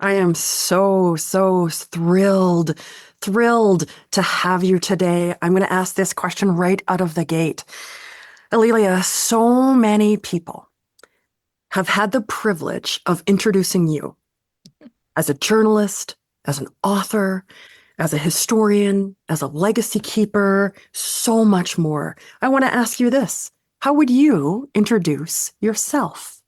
I am so thrilled to have you today. I'm going to ask this question right out of the gate. Alelia, so many people have had the privilege of introducing you as a journalist, as an author, as a historian, as a legacy keeper, so much more. I want to ask you this. How would you introduce yourself?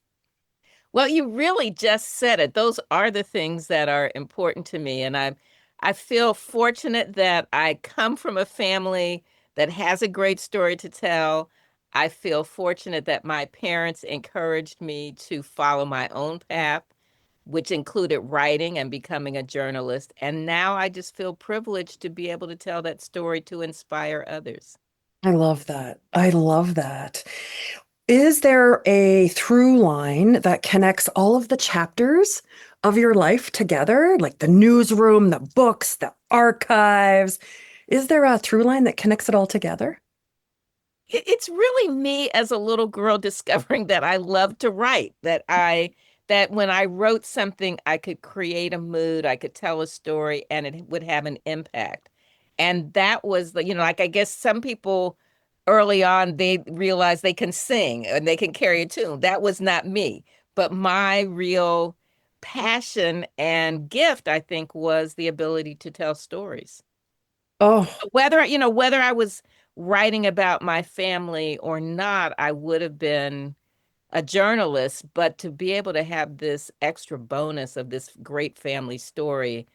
Well, you really just said it. Those are the things that are important to me. And I feel fortunate that I come from a family that has a great story to tell. I feel fortunate that my parents encouraged me to follow my own path, which included writing and becoming a journalist. And now I just feel privileged to be able to tell that story to inspire others. I love that. I love that. Is there a through line that connects all of the chapters of your life together, like the newsroom, the books, the archives? Is there a through line that connects it all together? It's really me as a little girl discovering that I love to write, that when I wrote something, I could create a mood, I could tell a story, and it would have an impact. And that was like I guess some people early on they realize they can sing and they can carry a tune. That was not me. But my real passion and gift, I think, was the ability to tell stories. Oh, Whether I was writing about my family or not, I would have been a journalist, but to be able to have this extra bonus of this great family story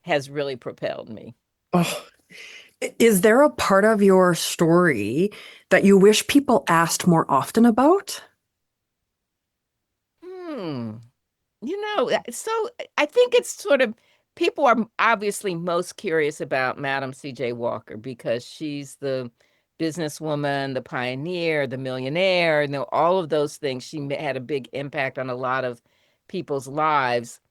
has really propelled me. oh. Is there a part of your story that you wish people asked more often about? Hmm. So I think it's sort of people are obviously most curious about Madam C.J. Walker because she's the businesswoman, the pioneer, the millionaire, all of those things. Had a big impact on a lot of people's lives.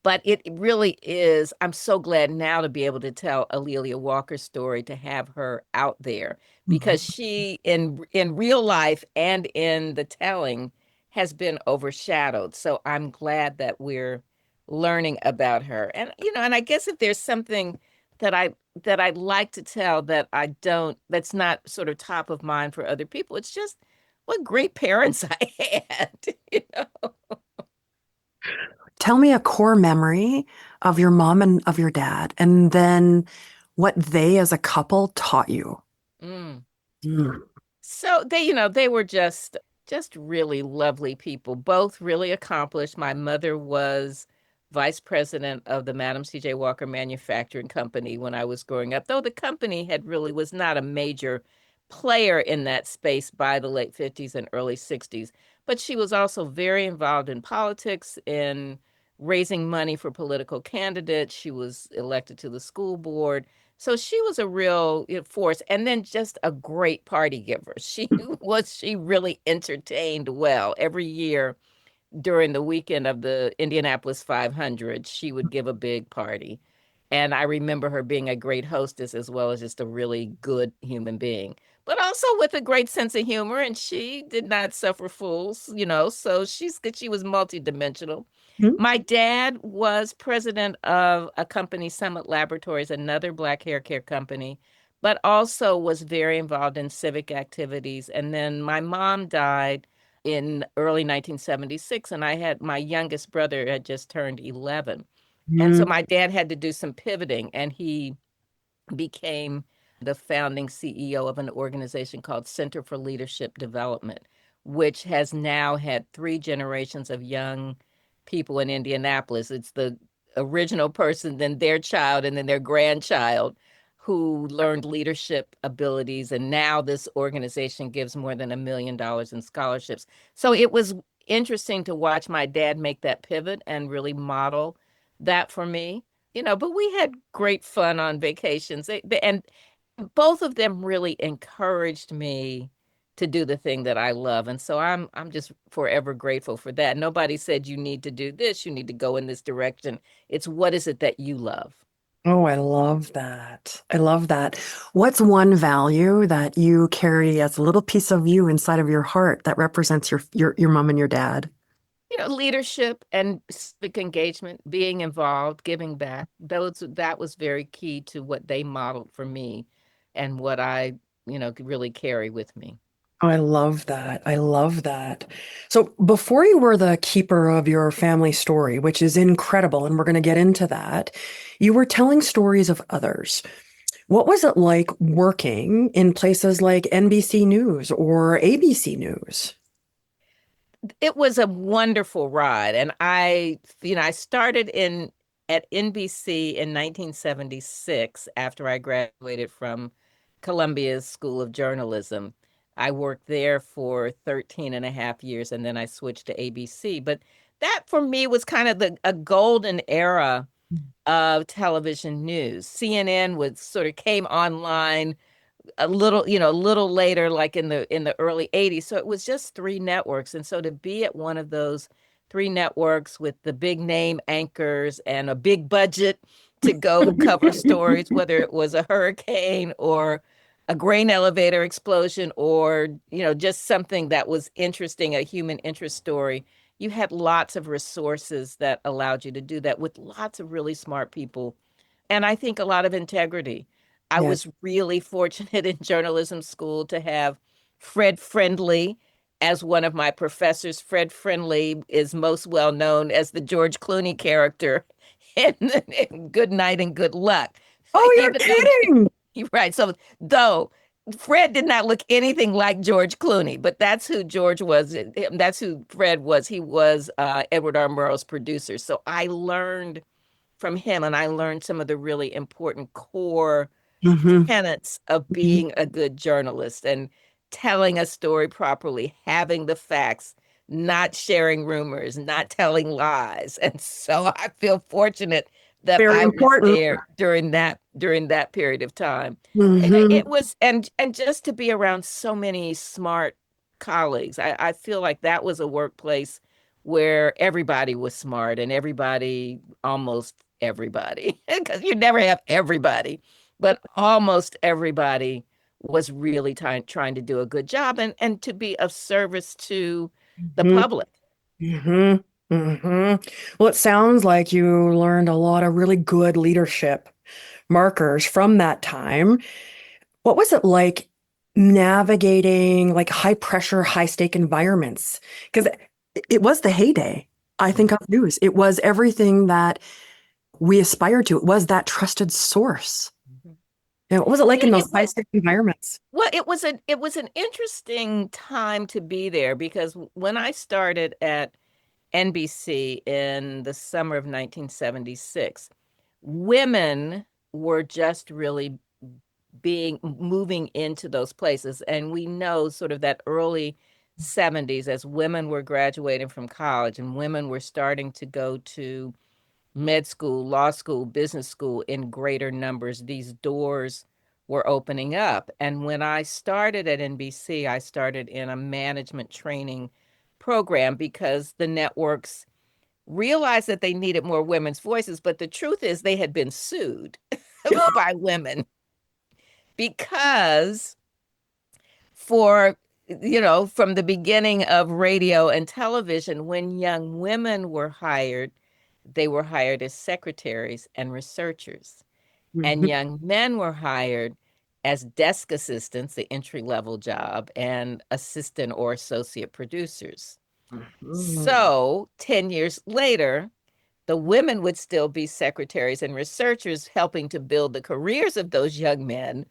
But it really is. I'm so glad now to be able to tell Alelia Walker's story, to have her out there because Mhm. she in real life and in the telling has been overshadowed. So I'm glad that we're learning about her. And I guess if there's something that I'd like to tell that I don't that's not sort of top of mind for other people, it's just what great parents I had, you know. Tell me a core memory of your mom and of your dad, and then what they as a couple taught you. Mm. Mm. So they were just really lovely people, both really accomplished. My mother was vice president of the Madam C.J. Walker Manufacturing Company when I was growing up, though the company had really was not a major player in that space by the late 50s and early 60s. But she was also very involved in politics, in raising money for political candidates. She was elected to the school board. So she was a real force, and then just a great party giver. She really entertained well. Every year during the weekend of the Indianapolis 500, she would give a big party. And I remember her being a great hostess as well as just a really good human being, but also with a great sense of humor. And she did not suffer fools. So she was multidimensional. Mhm. My dad was president of a company, Summit Laboratories, another Black hair care company, but also was very involved in civic activities. And then my mom died in early 1976, and I had my youngest brother had just turned 11. And so Mhm. my dad had to do some pivoting, and he became the founding CEO of an organization called Center for Leadership Development, which has now had three generations of young people in Indianapolis. It's the original person, then their child, and then their grandchild who learned leadership abilities. And now this organization gives more than $1 million in scholarships. So it was interesting to watch my dad make that pivot and really model that for me. But we had great fun on vacations. And both of them really encouraged me to do the thing that I love. And so I'm just forever grateful for that. Nobody said you need to do this, you need to go in this direction. It's what is it that you love? Oh, I love that. I love that. What's one value that you carry as a little piece of you inside of your heart that represents your mom and your dad? Leadership and civic engagement, being involved, giving back. That was very key to what they modeled for me and what I, could really carry with me. Oh, I love that. I love that. So, before you were the keeper of your family story, which is incredible, and we're going to get into that, you were telling stories of others. What was it like working in places like NBC News or ABC News? It was a wonderful ride. And I started in at NBC in 1976 after I graduated from Columbia's School of Journalism. I worked there for 13 and a half years and then I switched to ABC. But that for me was kind of a golden era of television news. CNN was sort of came online a little later, like in the early 80s. So it was just three networks. And so to be at one of those three networks with the big name anchors and a big budget to go cover stories, whether it was a hurricane or a grain elevator explosion or, just something that was interesting, a human interest story, you had lots of resources that allowed you to do that with lots of really smart people and I think a lot of integrity. I Yeah. was really fortunate in journalism school to have Fred Friendly as one of my professors. Fred Friendly is most well known as the George Clooney character in Good Night and Good Luck. Oh, you're Even though kidding. you're right. So though Fred did not look anything like George Clooney, but that's who George was. That's who Fred was. He was Edward R. Murrow's producer. So I learned from him and I learned some of the really important core Hmm. tenets of being a good journalist and telling a story properly, having the facts, not sharing rumors, not telling lies. And so I feel fortunate that Very I was important. there during that period of time. Hmm. It was and just to be around so many smart colleagues. I feel like that was a workplace where everybody was smart and almost everybody, because you never have everybody, but almost everybody was really trying to do a good job and to be of service to the Hmm. public. Hmm. Hmm. Well, it sounds like you learned a lot of really good leadership markers from that time. What was it like navigating like high pressure, high stake environments? Because it was the heyday, I think, of news. It was everything that we aspired to. It was that trusted source. Mhm. Yeah, what was it like Yeah, in it those high was stake environments? well, it was an interesting time to be there because when I started at NBC in the summer of 1976, women were just really being moving into those places. And we know sort of that early 70s as women were graduating from college and women were starting to go to med school, law school, business school in greater numbers. These doors were opening up. And when I started at NBC, I started in a management training program because the networks realized that they needed more women's voices. But the truth is, they had been sued by women because from the beginning of radio and television, when young women were hired, they were hired as secretaries and researchers. And Mhm. young men were hired as desk assistants, the entry level job, and assistant or associate producers. Mhm. So 10 years later, the women would still be secretaries and researchers helping to build the careers of those young men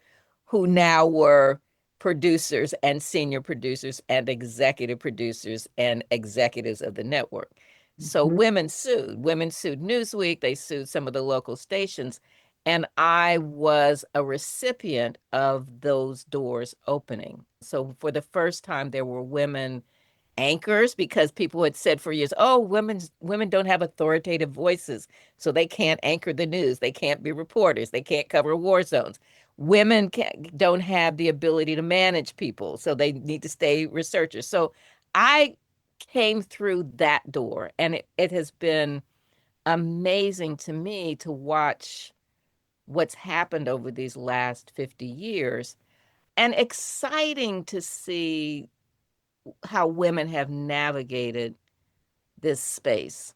who now were producers and senior producers and executive producers and executives of the network. So Mhm. women sued. Women sued Newsweek, they sued some of the local stations. And I was a recipient of those doors opening. So for the first time, there were women anchors because people had said for years, oh, women don't have authoritative voices, so they can't anchor the news, they can't be reporters, they can't cover war zones. Women don't have the ability to manage people, so they need to stay researchers. So I came through that door, and it has been amazing to me to watch what's happened over these last 50 years and exciting to see how women have navigated this space.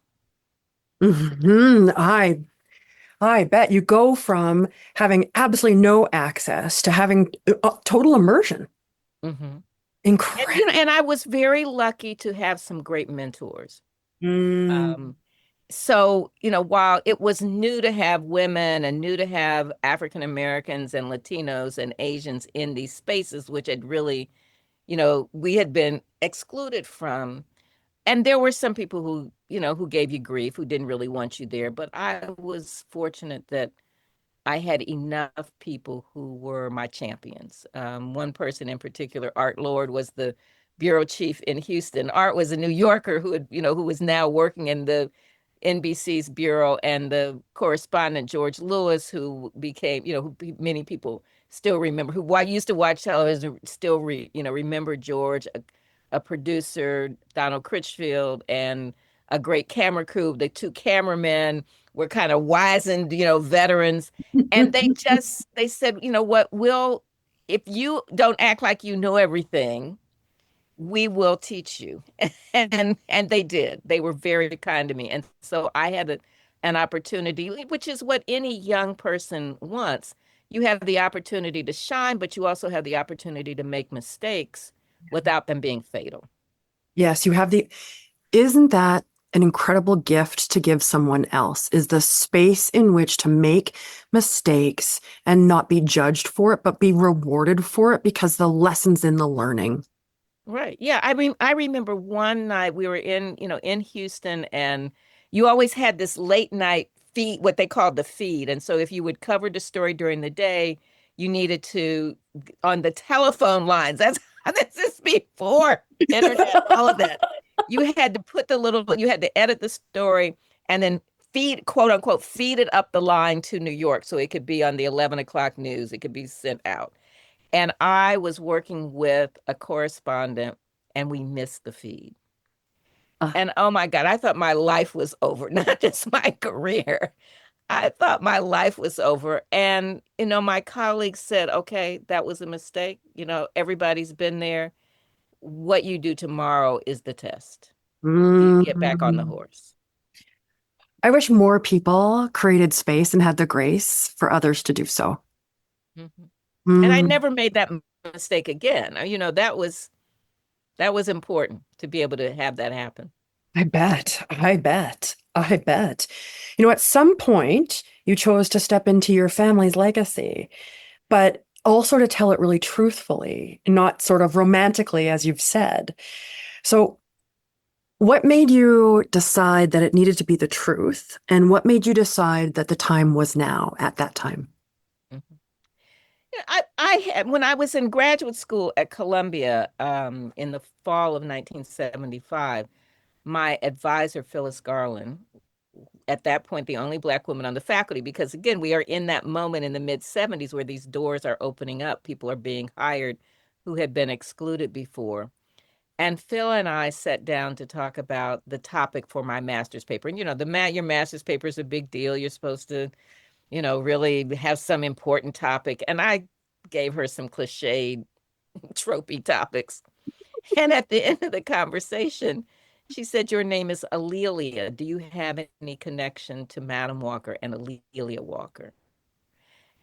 I bet you go from having absolutely no access to having total immersion. Hmm. And Incredible. and I was very lucky to have some great mentors. Mm, Um, so, while it was new to have women and new to have African Americans and Latinos and Asians in these spaces, which had really, we had been excluded from. And there were some people who gave you grief, who didn't really want you there. But I was fortunate that I had enough people who were my champions. One person in particular, Art Lord, was the bureau chief in Houston. Art was a New Yorker who was now working in the NBC's bureau, and the correspondent George Lewis, who became, many people still remember, who I used to watch television, still remember George, a producer, Donald Critchfield, and a great camera crew. The two cameramen were kind of wizened, veterans, and they said, you know what, Will, if you don't act like you know everything, we will teach you. And they did. They were very kind to me. And so I had an opportunity, which is what any young person wants. You have the opportunity to shine, but you also have the opportunity to make mistakes without them being fatal. yes, you have the. Isn't that an incredible gift to give someone else? Is the space in which to make mistakes and not be judged for it, but be rewarded for it because the lessons in the learning. Right. Yeah. I mean, I remember one night we were in Houston, and you always had this late night feed, what they called the feed. And so if you would cover the story during the day, you needed to, on the telephone lines, this is before internet, all of that. You had to you had to edit the story and then feed, quote unquote, feed it up the line to New York so it could be on the 11 o'clock news. It could be sent out. And I was working with a correspondent, and we missed the feed. Uh, And oh my God, I thought my life was over, not just my career. I thought my life was over. And, my colleagues said, okay, that was a mistake. Everybody's been there. What you do tomorrow is the test. Do you get back on the mm, horse? I wish more people created space and had the grace for others to do so. Mhm. And I Mm, never made that mistake again. That was important to be able to have that happen. I bet. I bet. I bet. At some point, you chose to step into your family's legacy, but also to tell it really truthfully, not sort of romantically, as you've said. So, what made you decide that it needed to be the truth? And what made you decide that the time was now at that time? Mhm. Yeah, I had, when I was in graduate school at Columbia, in the fall of 1975, my advisor, Phyllis Garland, at that point, the only Black woman on the faculty, because again, we are in that moment in the mid 70s where these doors are opening up. People are being hired who had been excluded before. And Phil and I sat down to talk about the topic for my master's paper. And your master's paper is a big deal. You're supposed to, really have some important topic. And I gave her some cliched, tropey topics. And at the end of the conversation, she said, "Your name is Alelia. Do you have any connection to Madam Walker and Alelia Walker?"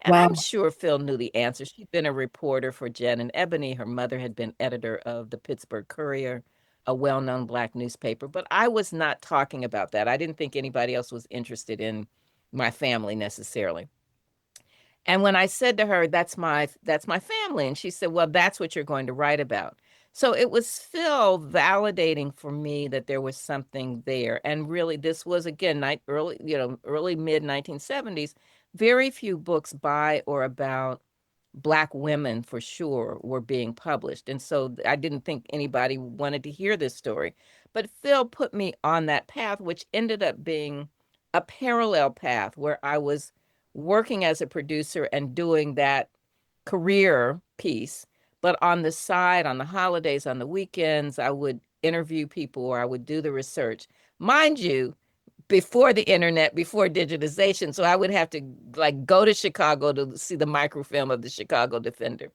And I'm Wow. sure Phil knew the answer. She'd been a reporter for Jen and Ebony. Her mother had been editor of the Pittsburgh Courier, a well known Black newspaper. But I was not talking about that. I didn't think anybody else was interested in my family necessarily. And when I said to her, that's my family, and she said, "Well, that's what you're going to write about." So it was Phil validating for me that there was something there. And really, this was again early mid 1970s. Very few books by or about Black women for sure were being published. And so I didn't think anybody wanted to hear this story. But Phil put me on that path, which ended up being a parallel path where I was working as a producer and doing that career piece. But on the side, on the holidays, on the weekends, I would interview people or I would do the research. Mind you, before the internet, before digitization. So I would have to like go to Chicago to see the microfilm of the Chicago Defender.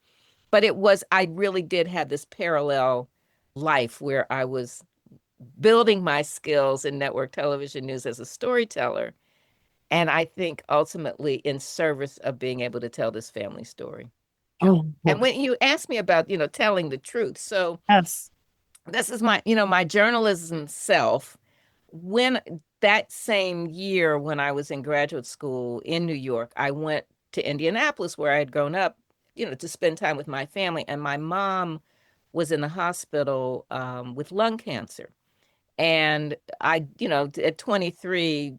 But I really did have this parallel life where I was building my skills in network television news as a storyteller. And I think ultimately in service of being able to tell this family story. Oh, And well, when you ask me about, telling the truth, so yes. this is my journalism self. When that same year when I was in graduate school in New York, I went to Indianapolis where I had grown up, to spend time with my family. And my mom was in the hospital with lung cancer. And at 23,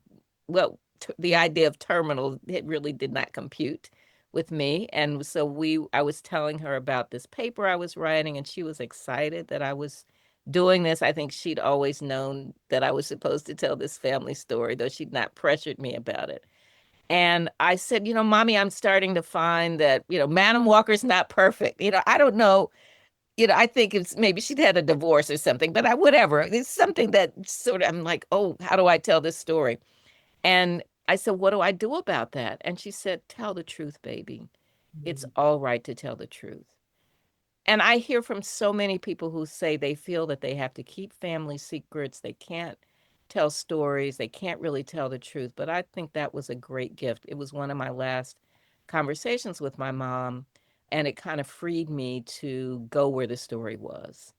well, the idea of terminal, it really did not compute with me. And so I was telling her about this paper I was writing, and she was excited that I was doing this. I think she'd always known that I was supposed to tell this family story, though she'd not pressured me about it. And I said, Mommy, I'm starting to find that, Madam Walker's not perfect. I don't know, I think it's maybe she'd had a divorce or something, but whatever. It's something that sort of, I'm like, oh, how do I tell this story? And I said, what do I do about that? And she said, tell the truth, baby. It's all right to tell the truth. And I hear from so many people who say they feel that they have to keep family secrets. They can't tell stories. They can't really tell the truth. But I think that was a great gift. It was one of my last conversations with my mom, and it kind of freed me to go where the story was.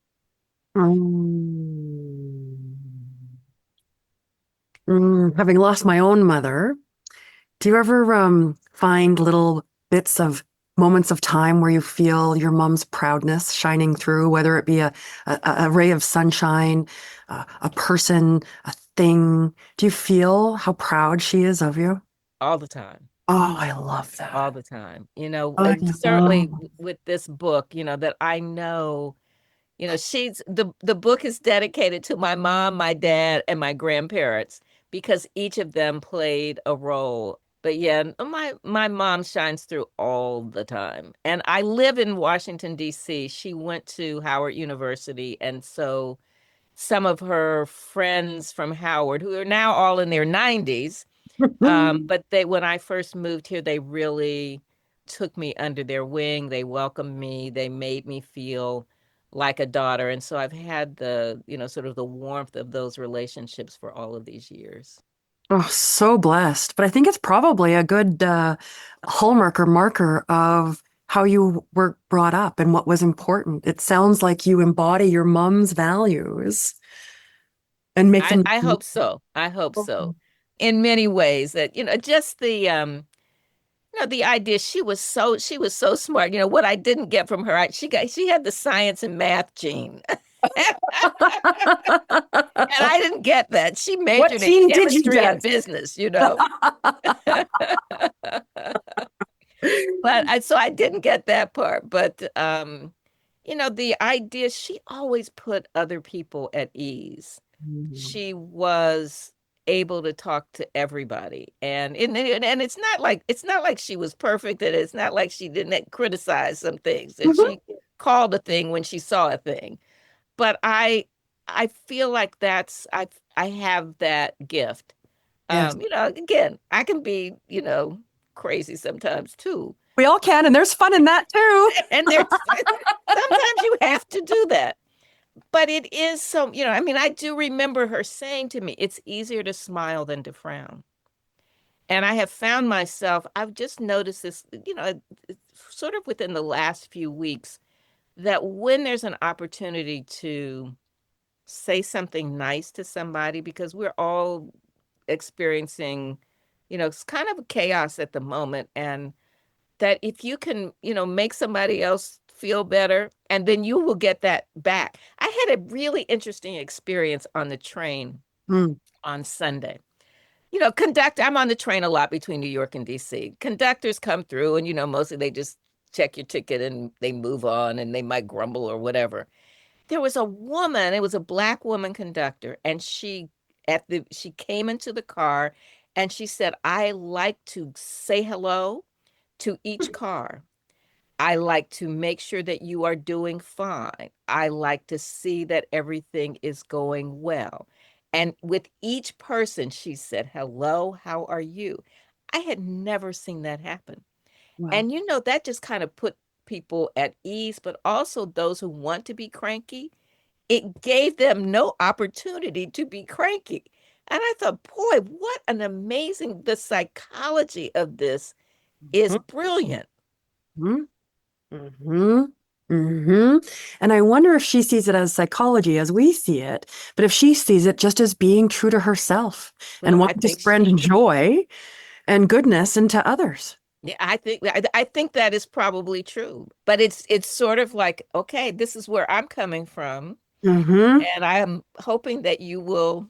Mm. Having lost my own mother, do you ever find little bits of moments of time where you feel your mom's proudness shining through, whether it be a ray of sunshine, a person, a thing? Do you feel how proud she is of you? All the time. Oh, I love All that. the time. I And certainly love. with this book, that I know, she's the book is dedicated to my mom, my dad, and my grandparents because each of them played a role. But yeah, my mom shines through all the time. And I live in Washington, D.C. She went to Howard University, and so some of her friends from Howard, who are now all in their 90s, but when I first moved here, they really took me under their wing. They welcomed me. They made me feel like a daughter. And so I've had sort of the warmth of those relationships for all of these years. Oh, so blessed. But I think it's probably a good hallmark or marker of how you were brought up and what was important. It sounds like you embody your mom's values and make them. I hope so. I hope so. In many ways that, just the idea she was so smart. What I didn't get from her, she had the science and math gene. And I didn't get that. She What majored in gene did you chemistry and get? business. But so I didn't get that part. But the idea she always put other people at ease. Mm. She was able to talk to everybody. And it's not like she was perfect, and it's not like she didn't criticize some things. And Mhm. she called a thing when she saw a thing. But I feel like I have that gift. Yes. Again, I can be, crazy sometimes too. We all can, and there's fun in that too. And there's sometimes you have to do that. But it is so, I mean, I do remember her saying to me, it's easier to smile than to frown. And I have found myself, I've just noticed this, sort of within the last few weeks, that when there's an opportunity to say something nice to somebody, because we're all experiencing, it's kind of chaos at the moment. And that if you can, make somebody else feel better, and then you will get that back. I had a really interesting experience on the train Mm. on Sunday. I'm on the train a lot between New York and DC. Conductors come through, and, mostly they just check your ticket and they move on, and they might grumble or whatever. There was a woman, it was a Black woman conductor, and she came into the car and she said, I like to say hello to each car. I like to make sure that you are doing fine. I like to see that everything is going well. And with each person, she said, hello, how are you? I had never seen that happen. Wow. And that just kind of put people at ease, but also those who want to be cranky, it gave them no opportunity to be cranky. And I thought, boy, what an amazing, the psychology of this is brilliant. Mm-hmm. Mm-hmm. Mm-hmm. And I wonder if she sees it as psychology as we see it, but if she sees it just as being true to herself and Well, I wanting to think spread she, joy and goodness into others. yeah, I think that is probably true. But it's sort of like, okay, this is where I'm coming from, Mm-hmm. and I am hoping that you will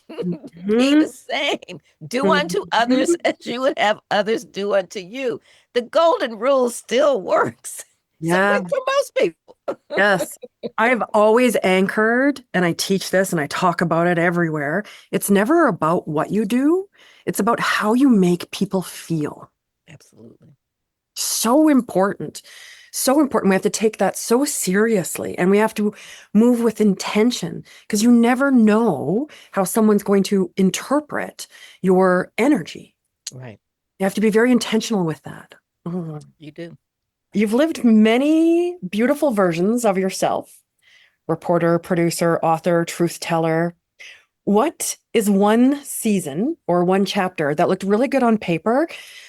be Mm-hmm. the same. Do unto others Mm-hmm. as you would have others do unto you. The golden rule still works. So Yeah. for most people. Yes. I've always anchored, and I teach this and I talk about it everywhere. It's never about what you do, it's about how you make people feel. Absolutely. So important. So important. We have to take that so seriously and we have to move with intention because you never know how someone's going to interpret your energy. Right. You have to be very intentional with that. Mhm. You do. You've lived many beautiful versions of yourself: reporter, producer, author, truth teller. What is one season or one chapter that looked really good on paper,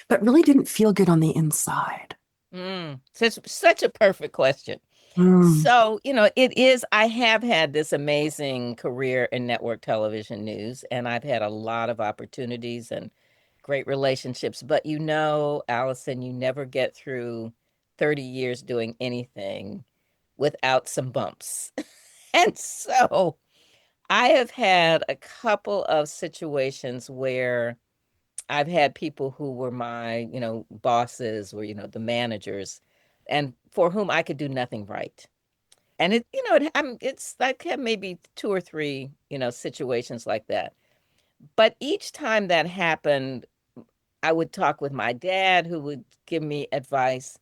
but really didn't feel good on the inside? Such a perfect question. Mm. So, it is, I have had this amazing career in network television news, and I've had a lot of opportunities and great relationships. But Allison, you never get through 30 years doing anything without some bumps. And so I have had a couple of situations where I've had people who were my, bosses or, the managers, and for whom I could do nothing right. And it's like had maybe two or three, situations like that. But each time that happened, I would talk with my dad, who would give me advice.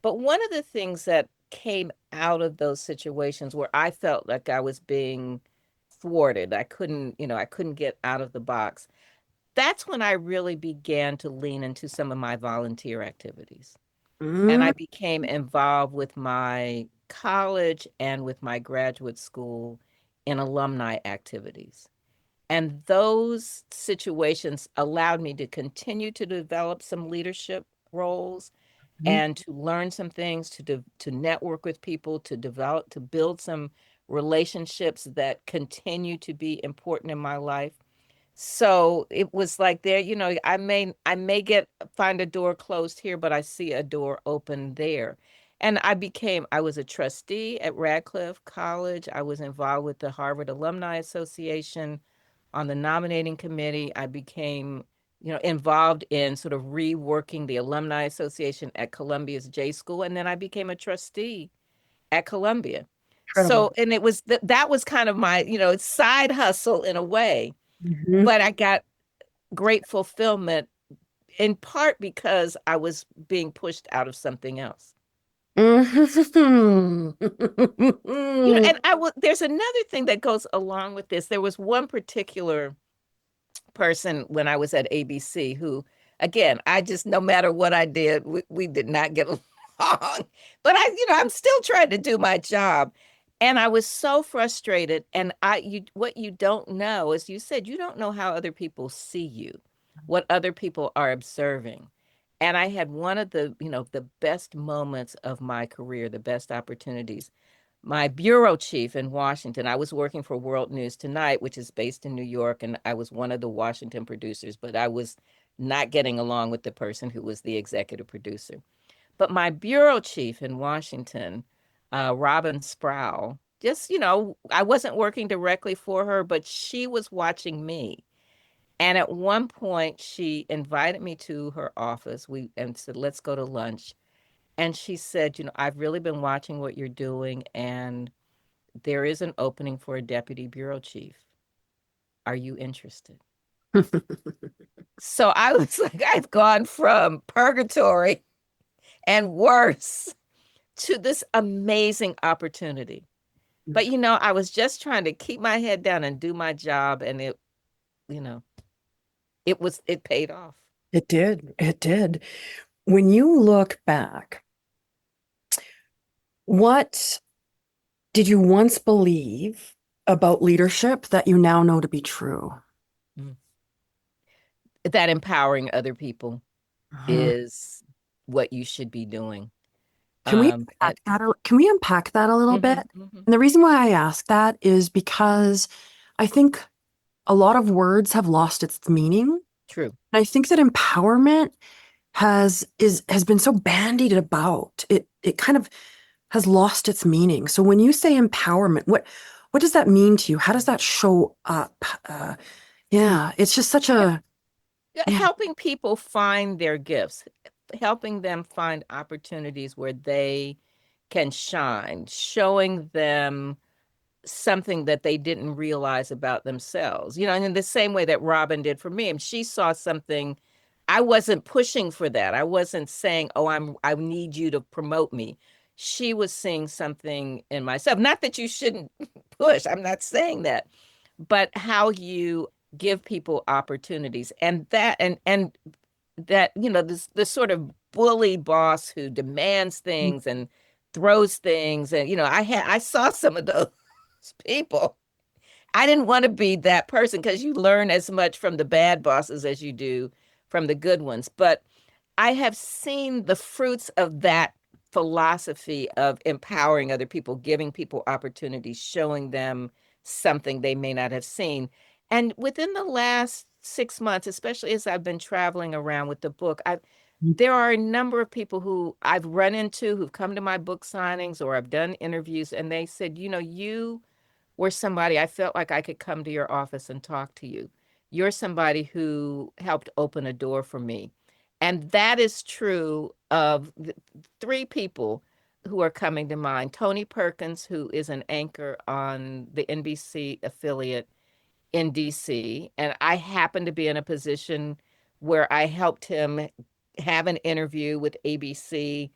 But one of the things that came out of those situations where I felt like I was being thwarted, I couldn't get out of the box. That's when I really began to lean into some of my volunteer activities. And Mm. I became involved with my college and with my graduate school in alumni activities. And those situations allowed me to continue to develop some leadership roles Mhm. and to learn some things, to network with people, to build some relationships that continue to be important in my life. So it was like there, I may get find a door closed here, but I see a door open there. And I was a trustee at Radcliffe College. I was involved with the Harvard Alumni Association on the nominating committee. I became, involved in sort of reworking the Alumni Association at Columbia's J School. And then I became a trustee at Columbia. Incredible. So, and that was kind of my, side hustle in a way, Mhm. but I got great fulfillment in part because I was being pushed out of something else. Mhm. And there's another thing that goes along with this. There was one particular person when I was at ABC who, again, I just, no matter what I did, we did not get along. But I'm still trying to do my job. And I was so frustrated. And what you don't know, as you said, you don't know how other people see you, what other people are observing. And I had one of the best moments of my career, the best opportunities. My bureau chief in Washington, I was working for World News Tonight, which is based in New York, and I was one of the Washington producers, but I was not getting along with the person who was the executive producer. But my bureau chief in Washington, Robin Sproul, just, I wasn't working directly for her, but she was watching me. And at one point, she invited me to her office. And said, let's go to lunch. And she said, I've really been watching what you're doing, and there is an opening for a deputy bureau chief. Are you interested? So I was like, I've gone from purgatory and worse to this amazing opportunity. But I was just trying to keep my head down and do my job, and you know, it paid off. It did. It did. When you look back, what did you once believe about leadership that you now know to be true? Mm. That empowering other people Mhm. is what you should be doing. Can we And can we unpack that a little bit? mhm, mhm. And the reason why I ask that is because I think a lot of words have lost its meaning. True. And I think that empowerment has been so bandied about. It kind of has lost its meaning. So when you say empowerment, what does that mean to you? How does that show up? Yeah, it's just such He- a yeah. Helping people find their gifts, helping them find opportunities where they can shine, showing them something that they didn't realize about themselves. And in the same way that Robin did for me, and she saw something. I wasn't pushing for that. I wasn't saying, "Oh, I need you to promote me." She was seeing something in myself. Not that you shouldn't push. I'm not saying that. But how you give people opportunities, and that this sort of bully boss who demands things and throws things, and I saw some of those people. I didn't want to be that person because you learn as much from the bad bosses as you do from the good ones. But I have seen the fruits of that philosophy of empowering other people, giving people opportunities, showing them something they may not have seen. And within the last 6 months, especially as I've been traveling around with the book, there are a number of people who I've run into who've come to my book signings or I've done interviews, and they said, you were somebody I felt like I could come to your office and talk to you. You're somebody who helped open a door for me. And that is true of three people who are coming to mind. Tony Perkins, who is an anchor on the NBC affiliate in DC. And I happened to be in a position where I helped him have an interview with ABC,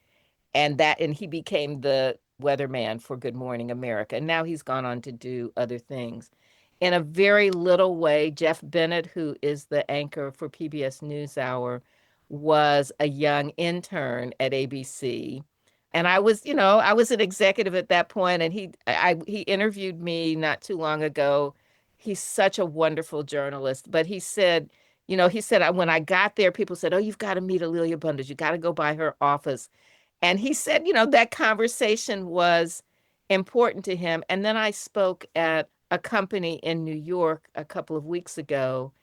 and he became the weatherman for Good Morning America. And now he's gone on to do other things. In a very little way, Jeff Bennett, who is the anchor for PBS NewsHour, was a young intern at ABC. And I was an executive at that point, and he interviewed me not too long ago. He's such a wonderful journalist, but he said when I got there, people said, "Oh, you've got to meet Amelia Bundes. You got to go by her office." And he said, that conversation was important to him. And then I spoke at a company in New York a couple of weeks ago.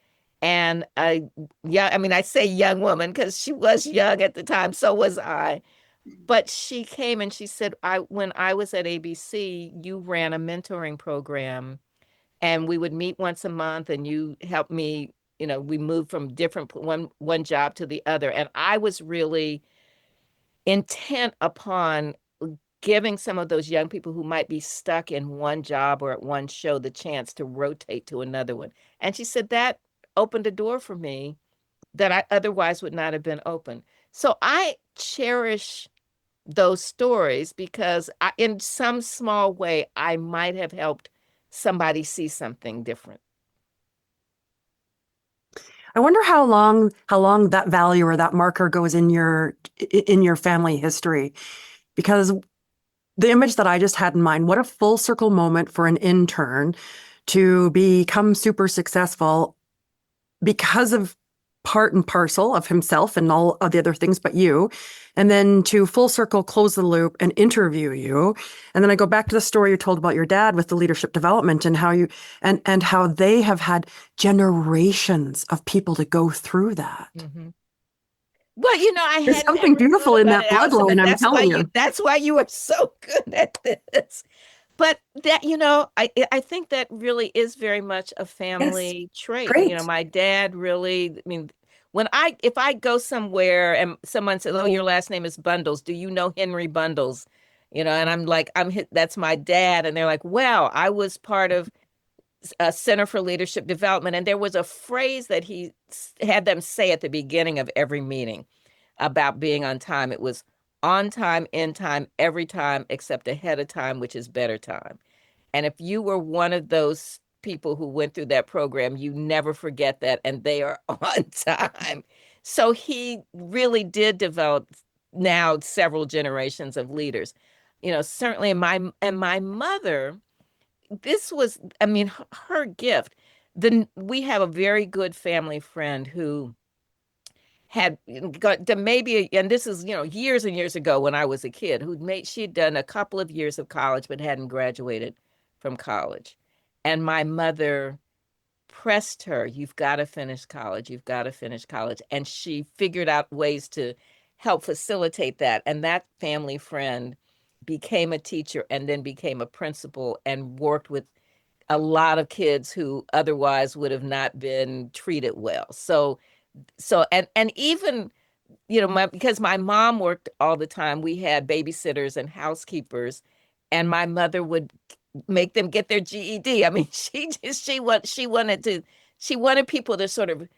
And yeah, I mean, I say young woman because she was young at the time, so was I. But she came and she said, when I was at ABC, you ran a mentoring program and we would meet once a month and you helped me, we moved from different one job to the other. And I was really intent upon giving some of those young people who might be stuck in one job or at one show the chance to rotate to another one. And she said that opened a door for me that I otherwise would not have been open. So I cherish those stories because in some small way, I might have helped somebody see something different. I wonder how long that value or that marker goes in your family history because the image that I just had in mind, what a full circle moment for an intern to become super successful because of part and parcel of himself and all of the other things but you, and then to full circle close the loop and interview you. And then I go back to the story you told about your dad with the leadership development and how you and how they have had generations of people to go through that. Mhm. Well, I There's hadn't something ever thought beautiful in about that it, Allison, bloodline, but I'm that's why telling you you. that's why you are so good at this. But that, I think that really is very much a Yes, family trait. great. My dad really, I mean, if I go somewhere and someone says, "Oh, your last name is Bundles. Do you know Henry Bundles?" And I'm like, that's my dad. And they're like, "Well, I was part of a Center for Leadership Development." And there was a phrase that he had them say at the beginning of every meeting about being on time. It was on time, in time, every time, except ahead of time, which is better time. And if you were one of those people who went through that program, you never forget that, and they are on time. So he really did develop now several generations of leaders. Certainly my mother, this was, I mean, her gift. We have a very good family friend who had got to maybe, and this is, years and years ago when I was a kid, she'd done a couple of years of college but hadn't graduated from college. And my mother pressed her, you've got to finish college, you've got to finish college. And she figured out ways to help facilitate that. And that family friend became a teacher and then became a principal and worked with a lot of kids who otherwise would have not been treated well. And even, because my mom worked all the time, we had babysitters and housekeepers, and my mother would make them get their GED. I mean, she wanted people to sort of,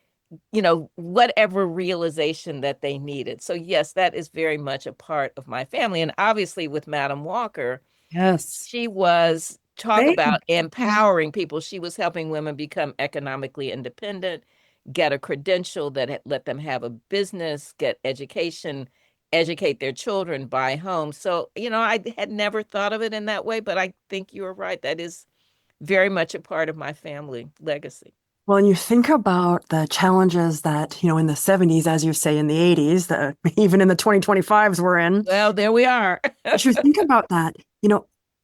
whatever realization that they needed. So yes, that is very much a part of my family. And obviously with Madam Walker, Yes. she was talk Same. about empowering people. She was helping women become economically independent, get a credential that let them have a business, get education, educate their children, buy homes. So, I had never thought of it in that way, but I think you were right. That is very much a part of my family legacy. Well, and you think about the challenges that, in the 70s, as you say, in the 80s, that even in the 2025s we're in. Well, there we are. But you think about that,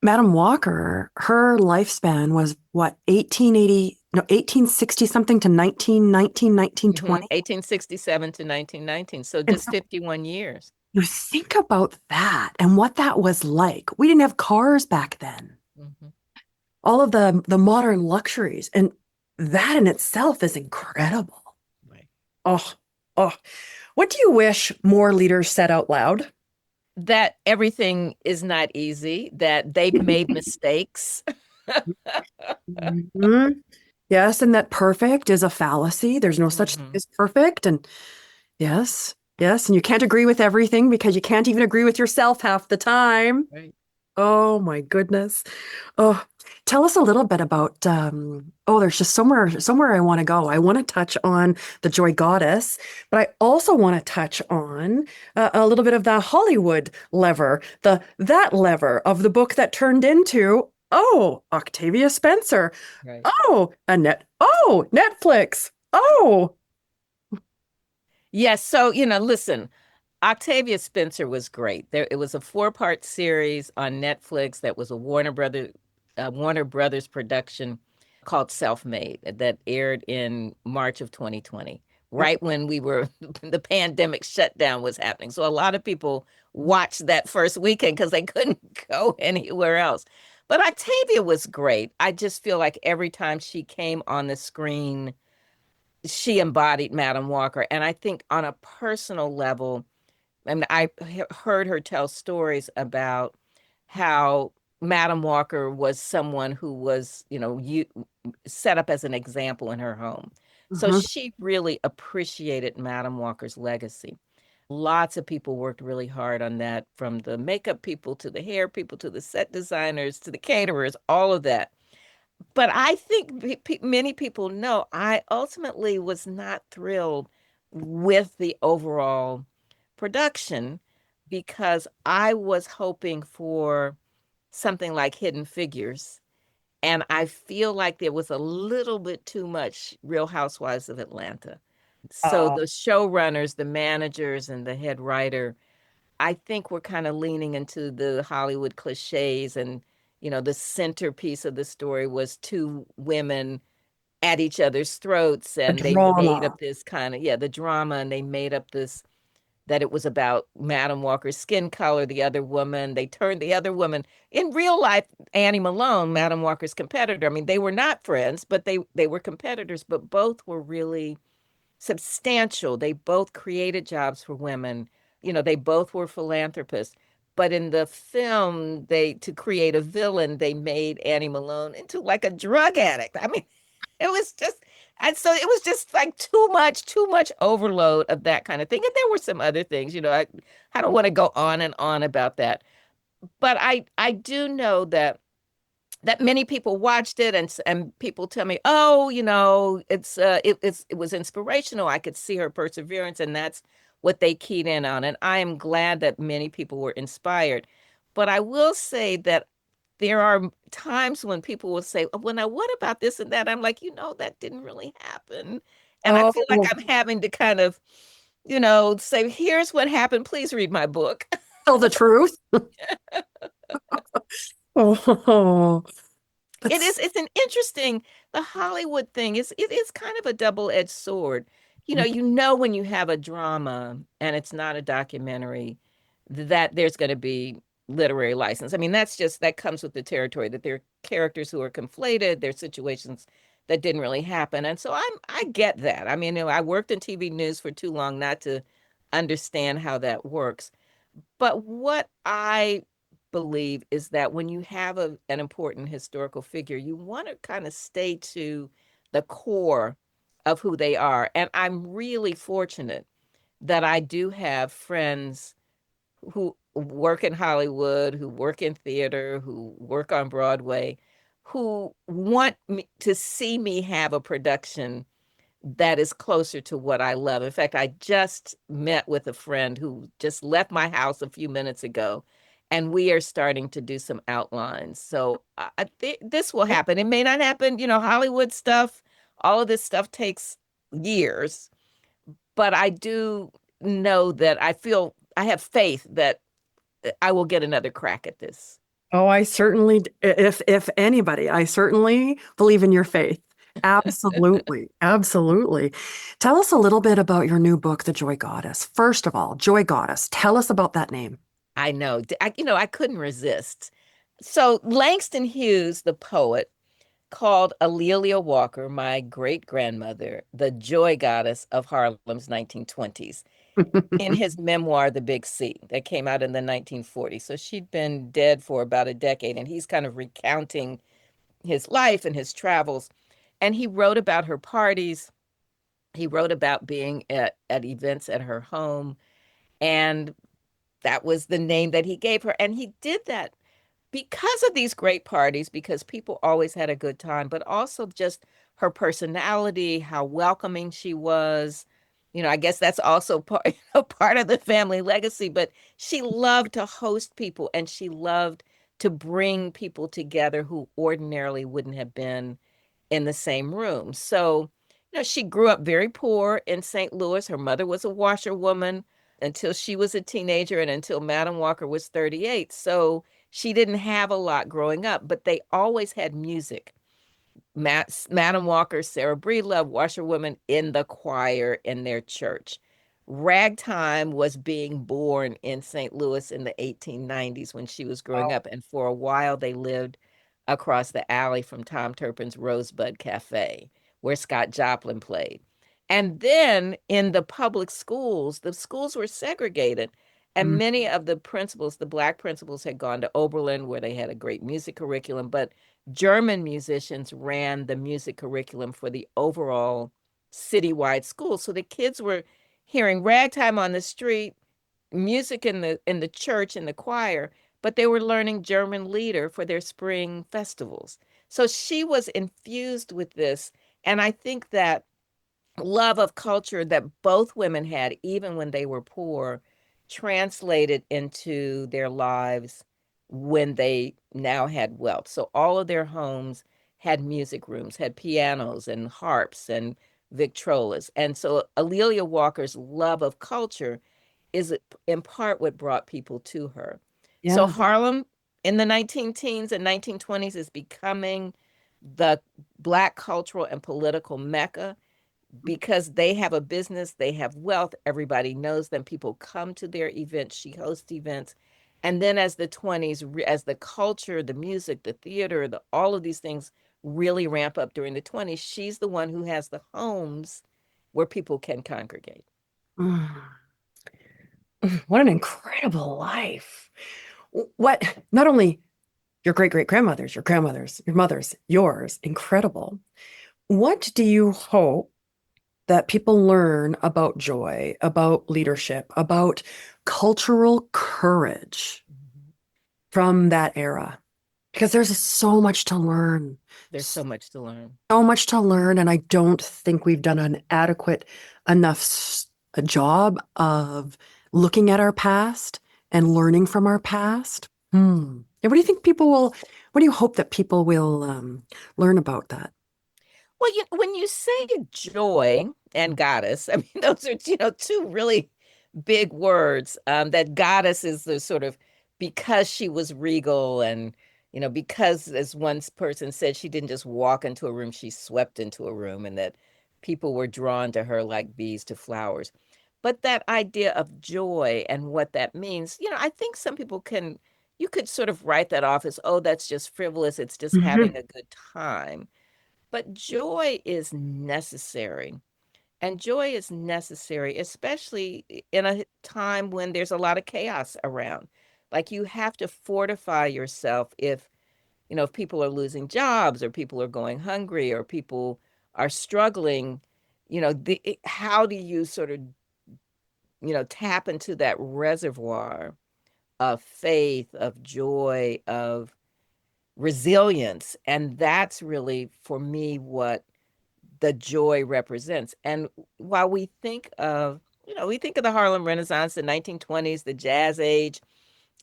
Madam Walker, her lifespan was what, 1880, no, 1860 something to 1919, 1920. 1867 to 1919. So And just so 51 years. you think about that and what that was like. We didn't have cars back then. Mhm. All of the modern luxuries, and that in itself is incredible. Right. Oh, oh. What do you wish more leaders said out loud? That everything is not easy, that they've made mistakes. Mhm. Yes, and that perfect is a fallacy. There's no such thing Mhm. as perfect. And yes, yes, and you can't agree with everything because you can't even agree with yourself half the time. Right. Oh my goodness. Oh, tell us a little bit about there's just somewhere I want to go. I want to touch on the Joy Goddess, but I also want to touch on a little bit of the Hollywood lever, that lever of the book that turned into, Octavia Spencer. Right. Netflix. Oh, Yes. So, listen, Octavia Spencer was great. It was a four-part series on Netflix that was a Warner Brothers production called Self-Made that aired in March of 2020, right when the pandemic shutdown was happening. So a lot of people watched that first weekend because they couldn't go anywhere else. But Octavia was great. I just feel like every time she came on the screen, she embodied Madam Walker. And I think on a personal level, I mean, heard her tell stories about how Madam Walker was someone who was, set up as an example in her home. So mhm. she really appreciated Madam Walker's legacy. Lots of people worked really hard on that, from the makeup people to the hair people to the set designers to the caterers, all of that. But I think many people know I ultimately was not thrilled with the overall production because I was hoping for something like Hidden Figures. And I feel like there was a little bit too much Real Housewives of Atlanta. So Oh, the showrunners, the managers, and the head writer, I think we're kind of leaning into the Hollywood cliches. And, the centerpiece of the story was two women at each other's throats. the And they made up drama. this kind of, yeah, the drama. And they made up this, that it was about Madam Walker's skin color, the other woman. They turned the other woman, in real life, Annie Malone, Madam Walker's competitor. I mean, they were not friends, but they were competitors, but both were really substantial. They both created jobs for women. They both were philanthropists. But in the film, to create a villain, they made Annie Malone into like a drug addict. I mean, it was just, and so it was just like too much overload of that kind of thing. And there were some other things, I don't want to go on and on about that. But I do know that many people watched it, and people tell me, oh, it was inspirational. I could see her perseverance, and that's what they keyed in on. And I am glad that many people were inspired. But I will say that there are times when people will say, "Oh, well, now what about this and that?" I'm like, that didn't really happen. And I feel like Oh, I'm having to kind of, say, here's what happened. Please read my book. tell the truth. Oh, It is, that's it's an interesting, the Hollywood thing it is kind of a double-edged sword. When you have a drama and it's not a documentary, that there's going to be literary license. I mean, that comes with the territory that there are characters who are conflated, there's situations that didn't really happen. And so I get that. I mean, I worked in TV news for too long not to understand how that works. But what I believe is that when you have an important historical figure, you want to kind of stay to the core of who they are. And I'm really fortunate that I do have friends who work in Hollywood, who work in theater, who work on Broadway, who want me to see me have a production that is closer to what I love. In fact, I just met with a friend who just left my house a few minutes ago, and we are starting to do some outlines. So I think this will happen. It may not happen, Hollywood stuff, all of this stuff takes years, but I do know that I have faith that I will get another crack at this. Oh, I certainly, if anybody, I certainly believe in your faith. Absolutely. Absolutely. Tell us a little bit about your new book, The Joy Goddess. First of all, Joy Goddess. Tell us about that name. I know. I couldn't resist. So Langston Hughes, the poet, called Alelia Walker, my great grandmother, the joy goddess of Harlem's 1920s, in his memoir, The Big C, that came out in the 1940s. So she'd been dead for about a decade, and he's kind of recounting his life and his travels. And he wrote about her parties. He wrote about being at events at her home. And that was the name that he gave her. And he did that because of these great parties, because people always had a good time, but also just her personality, how welcoming she was. I guess that's also part of the family legacy, but she loved to host people and she loved to bring people together who ordinarily wouldn't have been in the same room. So, she grew up very poor in St. Louis. Her mother was a washerwoman until she was a teenager and until Madam Walker was 38. So she didn't have a lot growing up, but they always had music. Madam Walker, Sarah Breedlove, washerwoman in the choir in their church. Ragtime was being born in St. Louis in the 1890s when she was growing Wow. up. And for a while, they lived across the alley from Tom Turpin's Rosebud Cafe, where Scott Joplin played. And then in the public schools, the schools were segregated. And Mm. many of the principals, the Black principals, had gone to Oberlin, where they had a great music curriculum. But German musicians ran the music curriculum for the overall citywide school. So the kids were hearing ragtime on the street, music in the church in the choir, but they were learning German lieder for their spring festivals. So she was infused with this, and I think that love of culture that both women had, even when they were poor, translated into their lives when they now had wealth. So all of their homes had music rooms, had pianos and harps and victrolas. And so Alelia Walker's love of culture is in part what brought people to her. So Yeah. Harlem in the 19 teens and 1920s is becoming the Black cultural and political mecca because they have a business, they have wealth, everybody knows them, people come to their events, she hosts events. And then as the 20s, as the culture, the music, the theater, all of these things really ramp up during the 20s, she's the one who has the homes where people can congregate. Mm. What an incredible life. What, not only your great grandmother's, your grandmother's, your mother's, yours, incredible. What do you hope that people learn about joy, about leadership, about cultural courage Mhm. from that era? Because there's so much to learn, There's so much to learn. so much to learn, and I don't think we've done an adequate enough a job of looking at our past and learning from our past. And what do you think people will, what do you hope that people will learn about that? Well, when you say joy and goddess, I mean, those are, two really big words. That goddess is the sort of because she was regal and, because as one person said, she didn't just walk into a room, she swept into a room, and that people were drawn to her like bees to flowers. But that idea of joy and what that means, I think some people you could sort of write that off as, oh, that's just frivolous. It's just having Mhm. a good time. But joy is necessary. And joy is necessary, especially in a time when there's a lot of chaos around. Like you have to fortify yourself if people are losing jobs or people are going hungry or people are struggling, how do you sort of, tap into that reservoir of faith, of joy, of resilience? And that's really for me what the joy represents. And while we think of the Harlem Renaissance, the 1920s, the Jazz Age,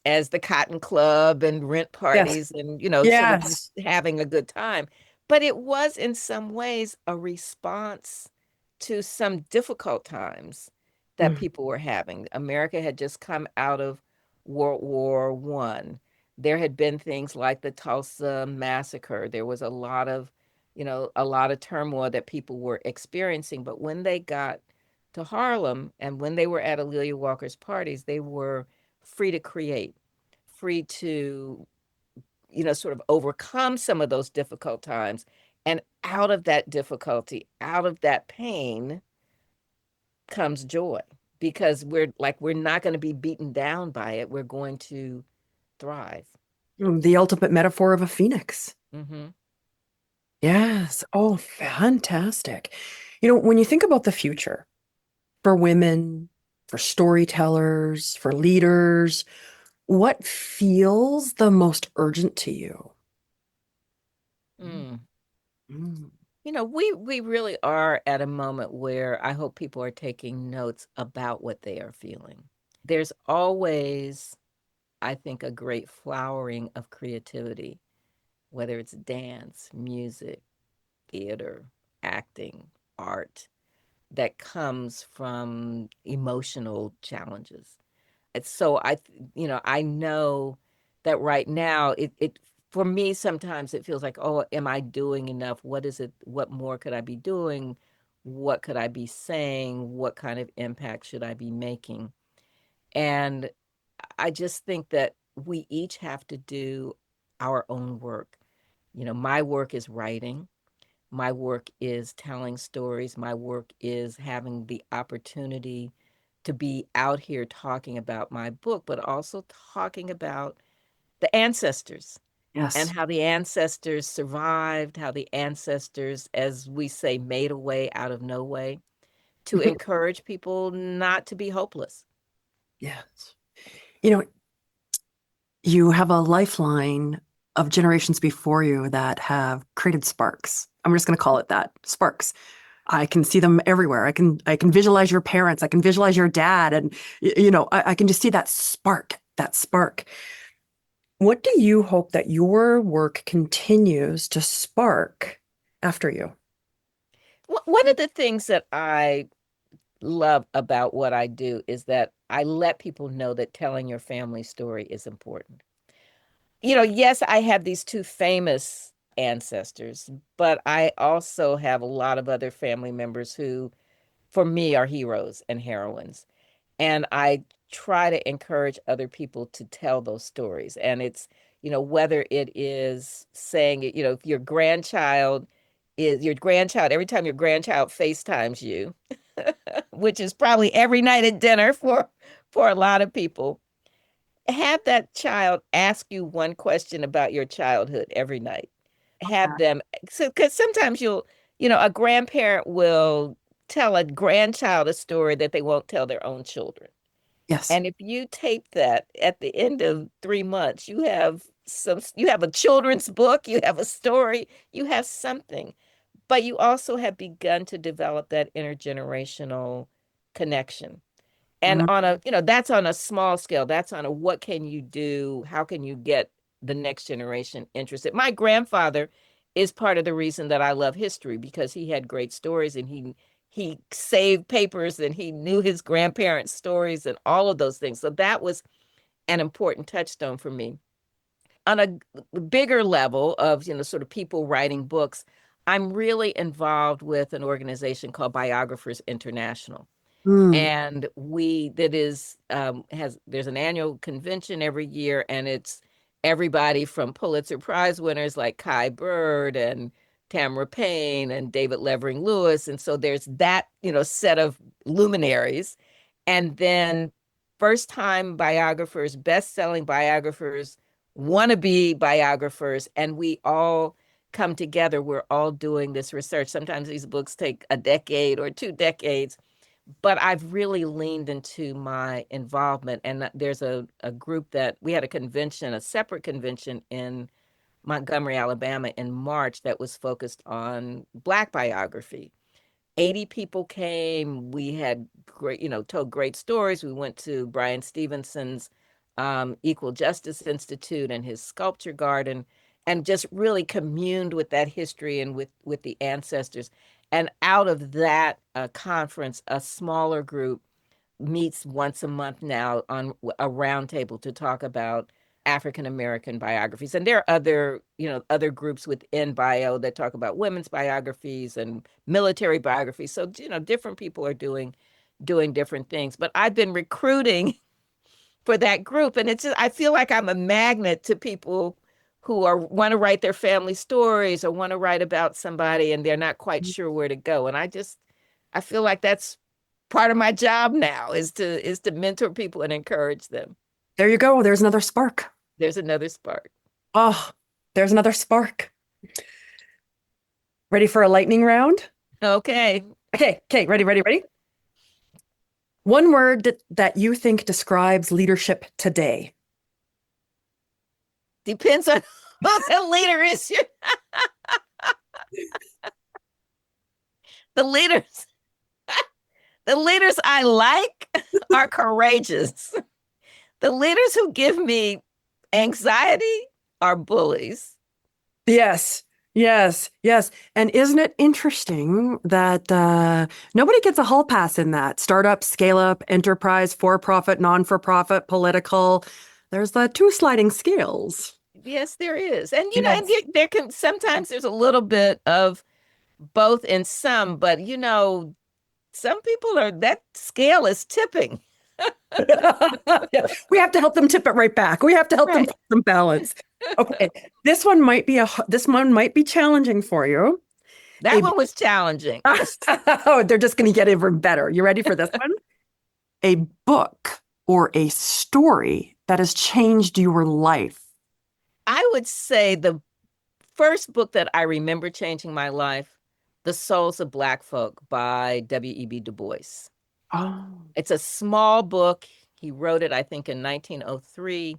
as the Cotton Club and rent Yes. parties and, sort of just Yes. having a good time. But it was in some ways a response to some difficult times that Mm. people were having. America had just come out of World War I. There had been things like the Tulsa massacre. There was a lot of turmoil that people were experiencing. But when they got to Harlem and when they were at Amelia Walker's parties, they were free to create, free to, sort of overcome some of those difficult times. And out of that difficulty, out of that pain comes joy because we're not going to be beaten down by it. We're going to thrive. The ultimate metaphor of a phoenix. Hmm. Yes. Oh, fantastic. When you think about the future for women, for storytellers, for leaders, what feels the most urgent to you? Mm. Mm. We really are at a moment where I hope people are taking notes about what they are feeling. There's always, I think, a great flowering of creativity, whether it's dance, music, theater, acting, art, that comes from emotional challenges. And so I know that right now it for me sometimes it feels like, oh, am I doing enough? What is it? What more could I be doing? What could I be saying? What kind of impact should I be making? And I just think that we each have to do our own work. My work is writing. My work is telling stories. My work is having the opportunity to be out here talking about my book, but also talking about the ancestors and Yes. how the ancestors survived, how the ancestors, as we say, made a way out of no way, to encourage people not to be hopeless. Yes. You know, you have a lifeline of generations before you that have created sparks. I'm just going to call it that, sparks. I can see them everywhere. I can visualize your parents. I can visualize your dad, and I can just see that spark. That spark. What do you hope that your work continues to spark after you? One of the things that I love about what I do is that I let people know that telling your family story is important. Yes, I have these two famous ancestors, but I also have a lot of other family members who, for me, are heroes and heroines. And I try to encourage other people to tell those stories. And it's, whether it is saying, if your grandchild, every time your grandchild FaceTimes you, which is probably every night at dinner for a lot of people, have that child ask you one question about your childhood every night. Have them, so because sometimes a grandparent will tell a grandchild a story that they won't tell their own children. Yes. And if you tape that at the end of 3 months, you have a children's book, you have a story, you have something, but you also have begun to develop that intergenerational connection. And Mm. on a, that's on a small scale. That's on a what can you do? How can you get the next generation interested? My grandfather is part of the reason that I love history because he had great stories and he saved papers and he knew his grandparents' stories and all of those things. So that was an important touchstone for me. On a bigger level of, sort of people writing books, I'm really involved with an organization called Biographers International. Mm. And we that is has there's an annual convention every year, and it's everybody from Pulitzer Prize winners like Kai Bird and Tamara Payne and David Levering Lewis. And so there's that, set of luminaries. And then first time biographers, best-selling biographers, wannabe biographers, and we all come together. We're all doing this research. Sometimes these books take a decade or 2 decades, but I've really leaned into my involvement. And there's a group that we had a convention, a separate convention in Montgomery, Alabama in March that was focused on Black biography. 80 people came. We had great, told great stories. We went to Brian Stevenson's Equal Justice Institute and his sculpture garden and just really communed with that history and with the ancestors. And out of that conference, a smaller group meets once a month now on a roundtable to talk about African American biographies. And there are other groups within bio that talk about women's biographies and military biographies. So, different people are doing different things. But I've been recruiting for that group, and it's just, I feel like I'm a magnet to people who are want to write their family stories or want to write about somebody and they're not quite sure where to go. And I feel like that's part of my job now is to mentor people and encourage them. There you go. There's another spark. There's another spark. Oh, there's another spark. Ready for a lightning round? Okay. Okay, okay, ready, ready, ready. One word that you think describes leadership today. Depends on who the leader is. The leaders, the leaders I like are courageous. The leaders who give me anxiety are bullies. Yes, yes, yes. And isn't it interesting that nobody gets a hall pass in that? Startup, scale up, enterprise, for profit, non for profit, political. There's the two sliding scales. Yes, there is. And Yes. there can sometimes there's a little bit of both in some, but some people are that scale is tipping. Yeah. We have to help them tip it right back. We have to help them Right. find some balance. Okay, this one might be challenging for you. That A one was challenging. oh, they're just going to get even better. You ready for this one? A book or a story that has changed your life. I would say the first book that I remember changing my life, The Souls of Black Folk by W.E.B. Du Bois. Oh. It's a small book. He wrote it, I think, in 1903.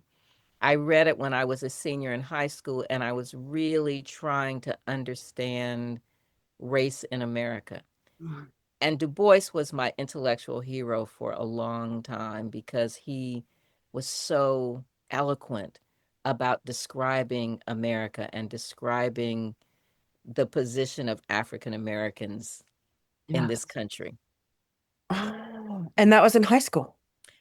I read it when I was a senior in high school, and I was really trying to understand race in America. And Du Bois was my intellectual hero for a long time because he was so eloquent about describing America and describing the position of African Americans in Yeah. this country. Oh, and that was in high school.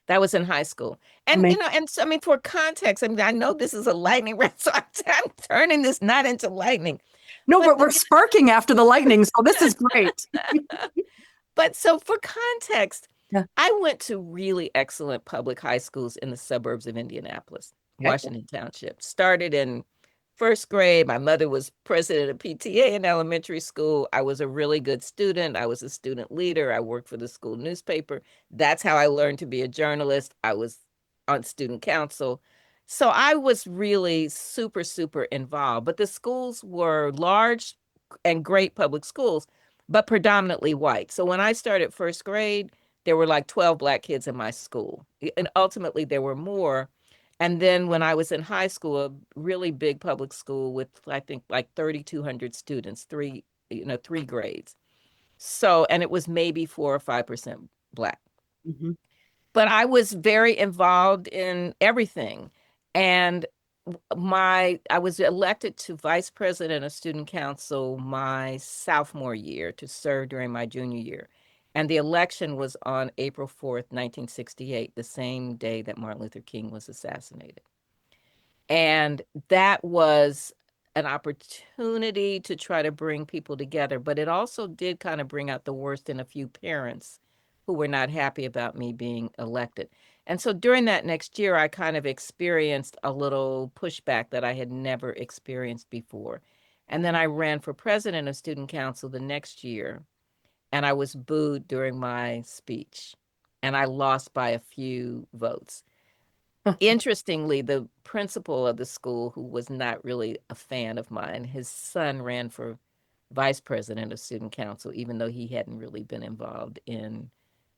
That was in high school. And, Amazing. and so, I mean, for context, I mean, I know this is a lightning round, so I'm turning this not into lightning. No, But but we're sparking after the lightning, so this is great. But so for context, Yeah. I went to really excellent public high schools in the suburbs of Indianapolis, Okay. Washington Township. Started in first grade. My mother was president of PTA in elementary school. I was a really good student. I was a student leader. I worked for the school newspaper. That's how I learned to be a journalist. I was on student council. So I was really super, super involved. But the schools were large and great public schools, but predominantly white. So when I started first grade, there were like 12 Black kids in my school. And ultimately, there were more. And then when I was in high school, a really big public school with, I think, like 3,200 students, three grades. So, and it was maybe 4 or 5% Black. Mhm. but I was very involved in everything. And I was elected to vice president of student council my sophomore year to serve during my junior year. And the election was on April 4th, 1968, the same day that Martin Luther King was assassinated. And that was an opportunity to try to bring people together, but it also did kind of bring out the worst in a few parents who were not happy about me being elected. And so during that next year, I kind of experienced a little pushback that I had never experienced before. And then I ran for president of student council the next year, and I was booed during my speech, and I lost by a few votes. Interestingly, the principal of the school, who was not really a fan of mine, his son ran for vice president of student council, even though he hadn't really been involved in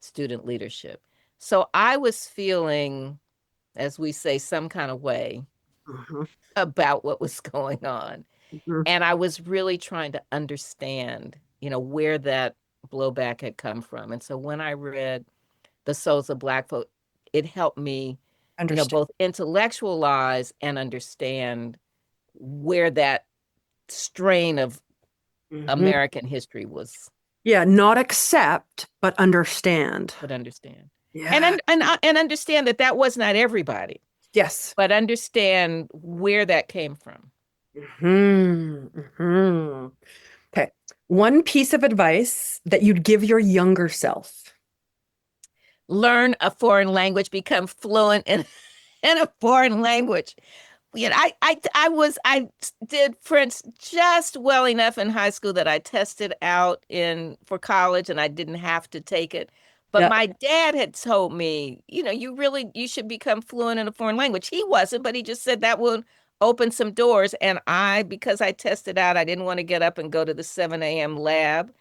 student leadership. So I was feeling, as we say, some kind of way Mhm, about what was going on. mhm. And I was really trying to understand, where that blowback had come from. And so when I read The Souls of Black Folk, it helped me, Understand. both intellectualize and understand where that strain of Mhm. American history was, Yeah, not accept, but understand. but understand. Yeah. And understand that that was not everybody, Yes. but understand where that came from. Hmm. Hmm. Okay. One piece of advice that you'd give your younger self. Learn a foreign language, become fluent in, in a foreign language. I did French just well enough in high school that I tested out in for college and I didn't have to take it. But Yeah. my dad had told me, you should become fluent in a foreign language. He wasn't, but he just said that would open some doors. And because I tested out, I didn't want to get up and go to the 7 a.m. lab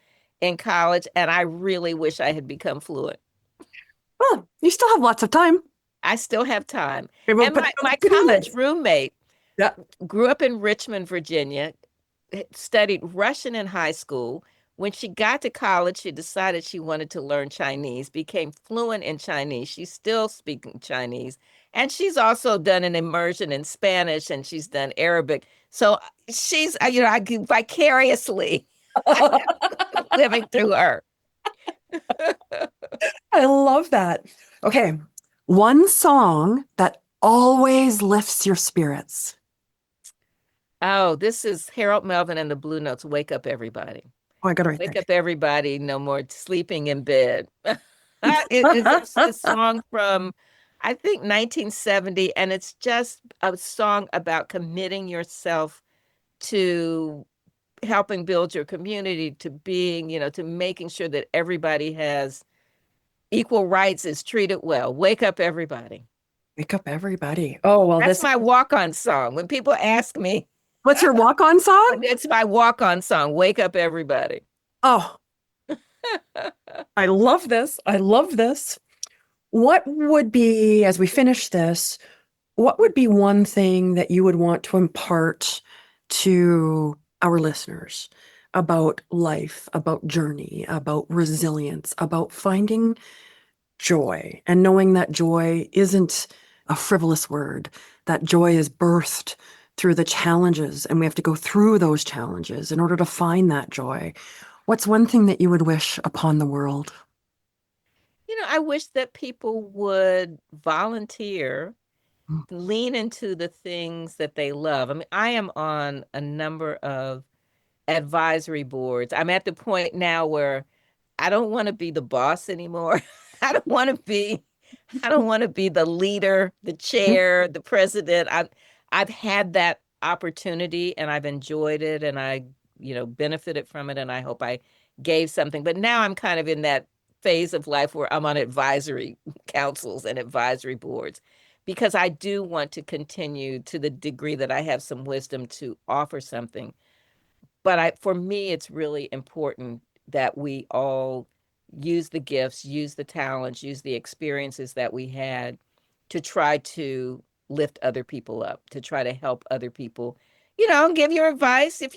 in college. And I really wish I had become fluent. Well, you still have lots of time. I still have time. Okay, well, And put my put in college this. roommate Yeah. grew up in Richmond, Virginia, studied Russian in high school. When she got to college, she decided she wanted to learn Chinese, became fluent in Chinese. She's still speaking Chinese. And she's also done an immersion in Spanish and she's done Arabic. So she's, I vicariously living through her. I love that. Okay. One song that always lifts your spirits. Oh, this is Harold Melvin and the Blue Notes. Wake up, everybody. Oh, I got it right Wake there. up, everybody. No more sleeping in bed. It's a song from, I think, 1970, and it's just a song about committing yourself to helping build your community, to being, to making sure that everybody has equal rights, is treated well. Wake up, everybody. Wake up, everybody. Oh, well, That's this, my walk-on song. When people ask me, what's your walk-on song? it's my walk-on song. Wake up, everybody. Oh, I love this. I love this. What would be, as we finish this, what would be one thing that you would want to impart to our listeners about life, about journey, about resilience, about finding joy and knowing that joy isn't a frivolous word, that joy is birthed through the challenges, and we have to go through those challenges in order to find that joy. What's one thing that you would wish upon the world? I wish that people would volunteer, lean into the things that they love. I mean, I am on a number of advisory boards. I'm at the point now where I don't want to be the boss anymore. I don't want to be I don't want to be the leader, the chair, the president. I've had that opportunity and I've enjoyed it and I, benefited from it and I hope I gave something. But now I'm kind of in that phase of life where I'm on advisory councils and advisory boards because I do want to continue to the degree that I have some wisdom to offer something. But for me, it's really important that we all use the gifts, use the talents, use the experiences that we had to try to lift other people up, to try to help other people, give your advice. If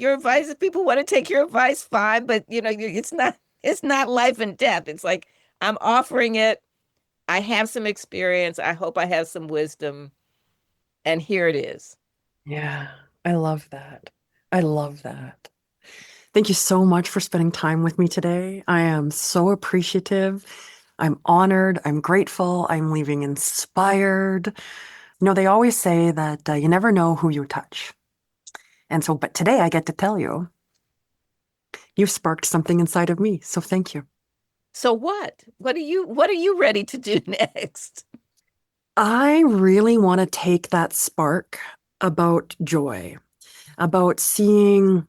people want to take your advice, fine. But it's not life and death. It's like I'm offering it. I have some experience. I hope I have some wisdom. And here it is. Yeah, I love that. I love that. Thank you so much for spending time with me today. I am so appreciative. I'm honored. I'm grateful. I'm leaving inspired. They always say that you never know who you touch. And so, but today I get to tell you, you've sparked something inside of me. So thank you. So what? What are you ready to do next? I really want to take that spark about joy, about seeing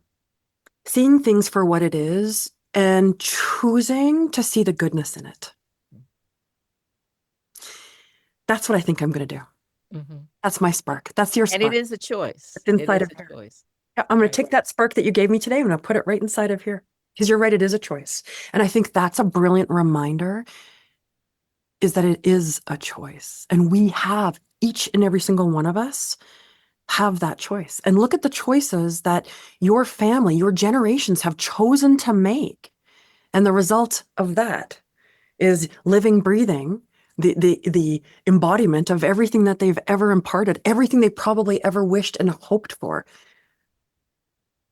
things for what it is and choosing to see the goodness in it. That's what I think I'm going to do. Mhm. That's my spark. That's your And it spark. is a choice. It's It inside is of a here. choice. Yeah, I'm going to Right. take that spark that you gave me today. I'm going to put it right inside of here. Because you're right, it is a choice. And I think that's a brilliant reminder is that it is a choice. And we have, each and every single one of us, have that choice. And look at the choices that your family, your generations have chosen to make. And the result of that is living, breathing, the embodiment of everything that they've ever imparted, everything they probably ever wished and hoped for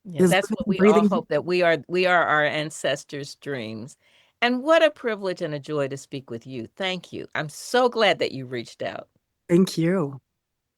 Yeah, is that's living, what and we all breathing. hope, that we are our ancestors' dreams. And what a privilege and a joy to speak with you. Thank you. I'm so glad that you reached out. Thank you.